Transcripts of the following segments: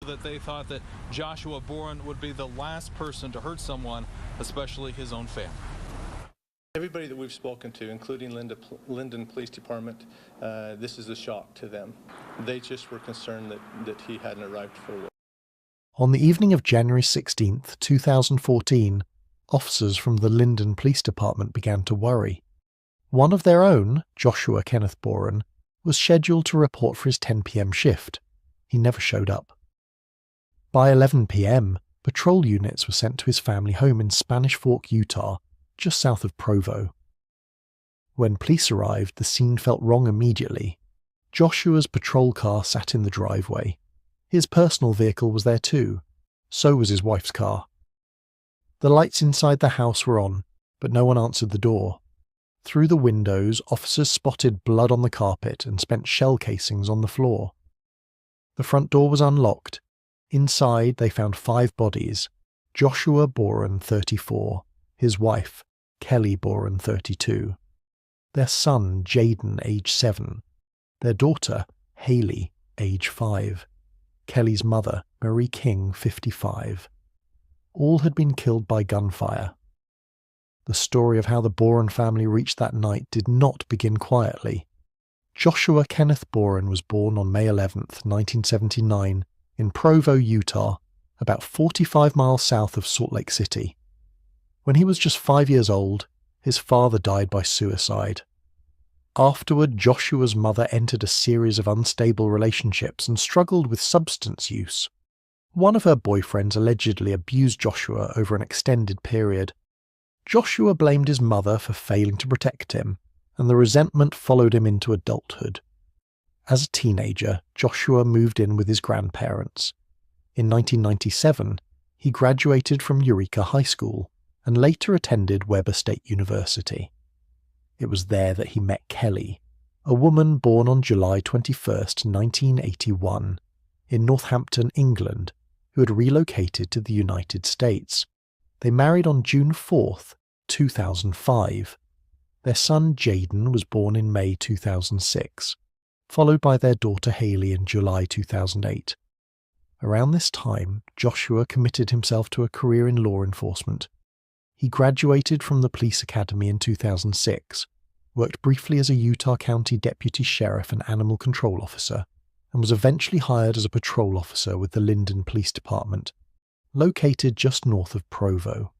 that they thought that Joshua Boren would be the last person to hurt someone, especially his own family. Everybody that we've spoken to, including Linden Police Department, this is a shock to them. They just were concerned that he hadn't arrived for work. On the evening of January 16th, 2014, officers from the Linden Police Department began to worry. One of their own, Joshua Kenneth Boren, was scheduled to report for his 10 p.m. shift. He never showed up. By 11 p.m., patrol units were sent to his family home in Spanish Fork, Utah, just south of Provo. When police arrived, the scene felt wrong immediately. Joshua's patrol car sat in the driveway. His personal vehicle was there too. So was his wife's car. The lights inside the house were on, but no one answered the door. Through the windows, officers spotted blood on the carpet and spent shell casings on the floor. The front door was unlocked. Inside, they found 5 bodies: Joshua Boren, 34, his wife, Kelly Boren, 32, their son, Jaden, age 7, their daughter, Haley, age 5, Kelly's mother, Marie King, 55. All had been killed by gunfire. The story of how the Boren family reached that night did not begin quietly. Joshua Kenneth Boren was born on May 11th, 1979, in Provo, Utah, about 45 miles south of Salt Lake City. When he was just 5 years old, his father died by suicide. Afterward, Joshua's mother entered a series of unstable relationships and struggled with substance use. One of her boyfriends allegedly abused Joshua over an extended period. Joshua blamed his mother for failing to protect him, and the resentment followed him into adulthood. As a teenager, Joshua moved in with his grandparents. In 1997, he graduated from Eureka High School and later attended Weber State University. It was there that he met Kelly, a woman born on July 21st, 1981, in Northampton, England, who had relocated to the United States. They married on June 4th, 2005. Their son Jaden was born in May 2006, followed by their daughter Haley in July 2008. Around this time, Joshua committed himself to a career in law enforcement. He graduated from the police academy in 2006, worked briefly as a Utah County deputy sheriff and animal control officer, and was eventually hired as a patrol officer with the Linden Police Department, located just north of Provo.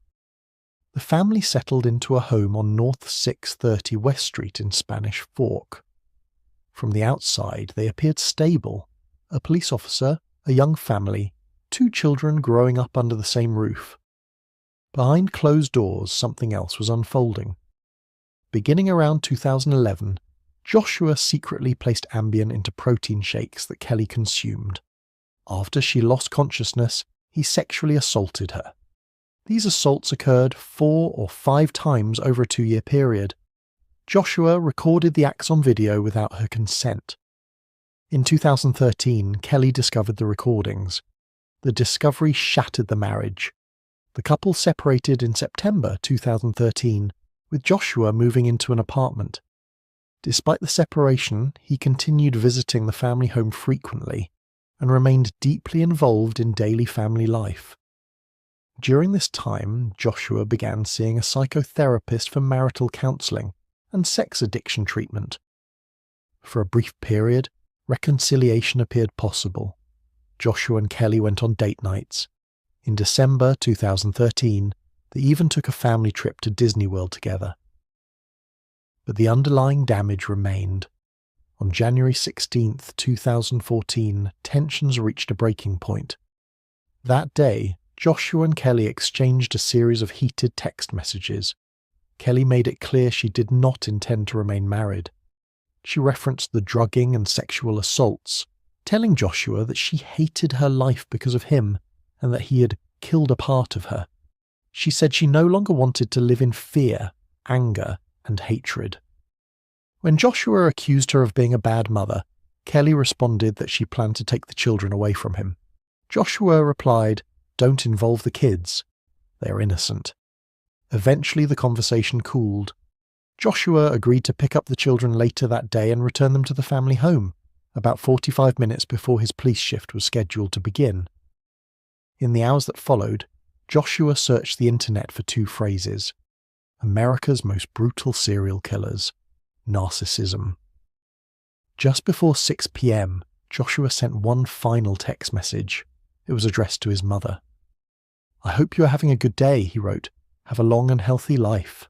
The family settled into a home on North 630 West Street in Spanish Fork. From the outside, they appeared stable: a police officer, a young family, 2 children growing up under the same roof. Behind closed doors, something else was unfolding. Beginning around 2011, Joshua secretly placed Ambien into protein shakes that Kelly consumed. After she lost consciousness, he sexually assaulted her. These assaults occurred 4 or 5 times over a 2-year period. Joshua recorded the acts on video without her consent. In 2013, Kelly discovered the recordings. The discovery shattered the marriage. The couple separated in September 2013, with Joshua moving into an apartment. Despite the separation, he continued visiting the family home frequently and remained deeply involved in daily family life. During this time, Joshua began seeing a psychotherapist for marital counseling and sex addiction treatment. For a brief period, reconciliation appeared possible. Joshua and Kelly went on date nights. In December 2013, they even took a family trip to Disney World together. But the underlying damage remained. On January 16, 2014, tensions reached a breaking point. That day, Joshua and Kelly exchanged a series of heated text messages. Kelly made it clear she did not intend to remain married. She referenced the drugging and sexual assaults, telling Joshua that she hated her life because of him and that he had killed a part of her. She said she no longer wanted to live in fear, anger, and hatred. When Joshua accused her of being a bad mother, Kelly responded that she planned to take the children away from him. Joshua replied, "Don't involve the kids. They are innocent." Eventually the conversation cooled. Joshua agreed to pick up the children later that day and return them to the family home, about 45 minutes before his police shift was scheduled to begin. In the hours that followed, Joshua searched the internet for two phrases: America's most brutal serial killers, narcissism. Just before 6 p.m, Joshua sent one final text message. It was addressed to his mother. "I hope you are having a good day," he wrote. "Have a long and healthy life."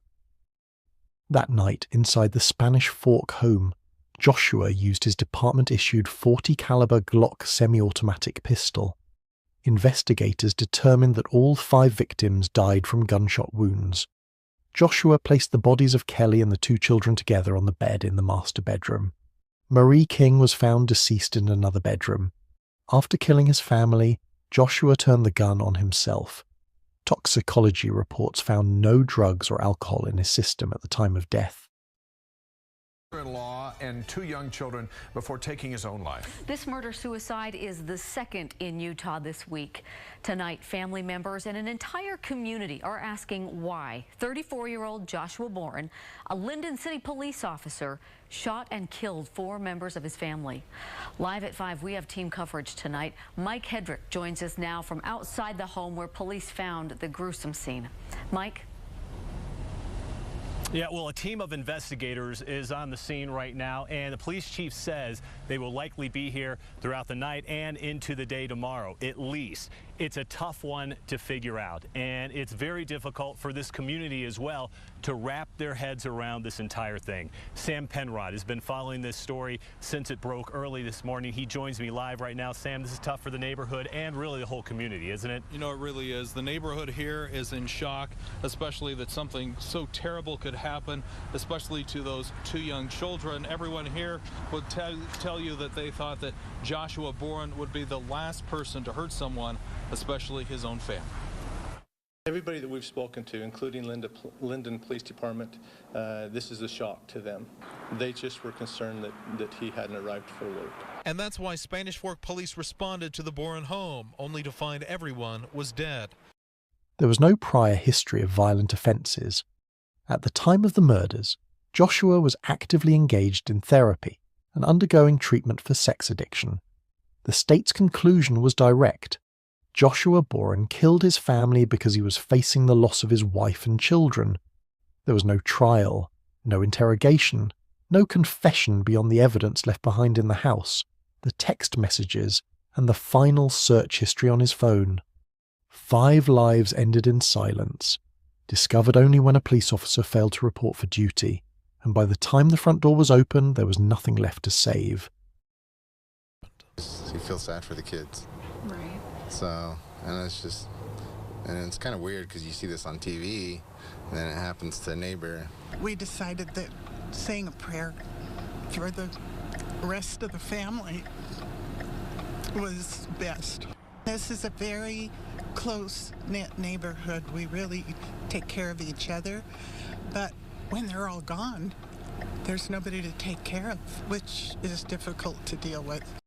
That night, inside the Spanish Fork home, Joshua used his department-issued .40 caliber Glock semi-automatic pistol. Investigators determined that all 5 victims died from gunshot wounds. Joshua placed the bodies of Kelly and the 2 children together on the bed in the master bedroom. Marie King was found deceased in another bedroom. After killing his family, Joshua turned the gun on himself. Toxicology reports found no drugs or alcohol in his system at the time of death. In-law and 2 young children before taking his own life. This murder-suicide is the second in Utah this week. Tonight, family members and an entire community are asking why 34-year-old Joshua Boren, a Linden City police officer, shot and killed 4 members of his family. Live at 5, we have team coverage tonight. Mike Hedrick joins us now from outside the home where police found the gruesome scene. Mike? Yeah, well, a team of investigators is on the scene right now, and the police chief says they will likely be here throughout the night and into the day tomorrow, at least. It's a tough one to figure out, and it's very difficult for this community as well to wrap their heads around this entire thing. Sam Penrod has been following this story since it broke early this morning. He joins me live right now. Sam, this is tough for the neighborhood and really the whole community, isn't it? You know, it really is. The neighborhood here is in shock, especially that something so terrible could happen, especially to those 2 young children. Everyone here would tell you that they thought that Joshua Boren would be the last person to hurt someone, especially his own family. Everybody that we've spoken to, including Linden Police Department, this is a shock to them. They just were concerned that he hadn't arrived for work. And that's why Spanish Fork police responded to the Boren home, only to find everyone was dead. There was no prior history of violent offences. At the time of the murders, Joshua was actively engaged in therapy and undergoing treatment for sex addiction. The state's conclusion was direct. Joshua Boren killed his family because he was facing the loss of his wife and children. There was no trial, no interrogation, no confession beyond the evidence left behind in the house, the text messages, and the final search history on his phone. 5 lives ended in silence, discovered only when a police officer failed to report for duty, and by the time the front door was open, there was nothing left to save. You feel sad for the kids. Right. So, and it's kind of weird because you see this on TV, and then it happens to a neighbor. We decided that saying a prayer for the rest of the family was best. This is a very close-knit neighborhood. We really take care of each other, but when they're all gone, there's nobody to take care of, which is difficult to deal with.